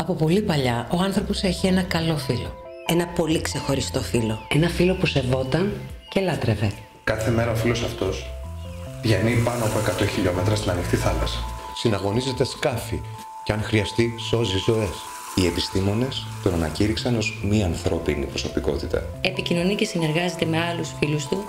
Από πολύ παλιά ο άνθρωπος έχει ένα καλό φίλο. Ένα πολύ ξεχωριστό φίλο. Ένα φίλο που σεβόταν και λάτρευε. Κάθε μέρα ο φίλος αυτός διανύει πάνω από 100 χιλιόμετρα στην ανοιχτή θάλασσα. Συναγωνίζεται σκάφη και αν χρειαστεί σώζει ζωές. Οι επιστήμονες τον ανακήρυξαν ως μη ανθρώπινη προσωπικότητα. Επικοινωνεί και συνεργάζεται με άλλους φίλους του,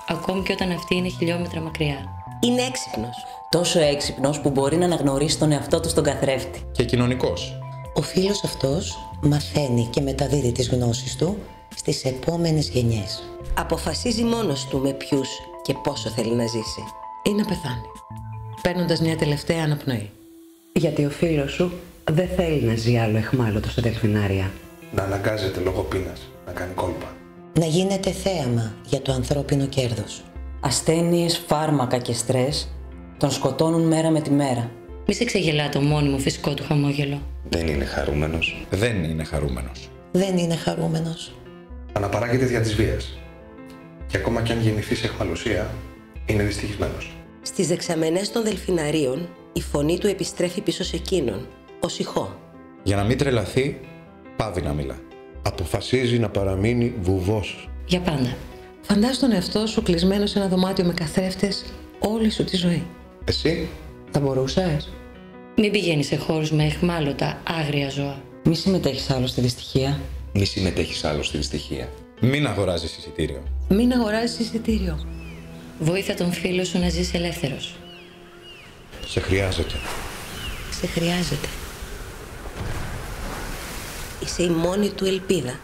ακόμη και όταν αυτοί είναι χιλιόμετρα μακριά. Είναι έξυπνος. Τόσο έξυπνος που μπορεί να αναγνωρίσει τον εαυτό του στον καθρέφτη. Και κοινωνικός. Ο φίλος αυτός μαθαίνει και μεταδίδει τις γνώσεις του στις επόμενες γενιές. Αποφασίζει μόνος του με ποιους και πόσο θέλει να ζήσει. Ή να πεθάνει, παίρνοντας μια τελευταία αναπνοή. Γιατί ο φίλος σου δεν θέλει να ζει άλλο αιχμάλωτο στα δελφινάρια. Να αναγκάζεται λόγω πείνας να κάνει κόλπα. Να γίνεται θέαμα για το ανθρώπινο κέρδος. Ασθένειες, φάρμακα και στρες τον σκοτώνουν μέρα με τη μέρα. Μη σε ξεγελά το μόνιμο φυσικό του χαμόγελο. Δεν είναι χαρούμενος. Δεν είναι χαρούμενος. Δεν είναι χαρούμενος. Αναπαράγεται δια της βίας. Και ακόμα κι αν γεννηθεί σε αιχμαλωσία, είναι δυστυχισμένος. Στις δεξαμενές των δελφιναρίων, η φωνή του επιστρέφει πίσω σε εκείνον, ως ηχό. Για να μην τρελαθεί, πάβει να μιλά. Αποφασίζει να παραμείνει βουβός. Για πάντα. Φαντάσου τον εαυτό σου κλεισμένο σε ένα δωμάτιο με καθρέφτες όλη σου τη ζωή. Εσύ? Θα μπορούσες? Μην πηγαίνεις σε χώρους με αιχμάλωτα, άγρια ζώα. Μη συμμετέχεις άλλο στη δυστυχία. Μη συμμετέχεις άλλο στη δυστυχία. Μην αγοράζεις εισιτήριο. Μην αγοράζεις εισιτήριο. Βοήθα τον φίλο σου να ζεις ελεύθερος. Σε χρειάζεται. Σε χρειάζεται. Είσαι η μόνη του ελπίδα.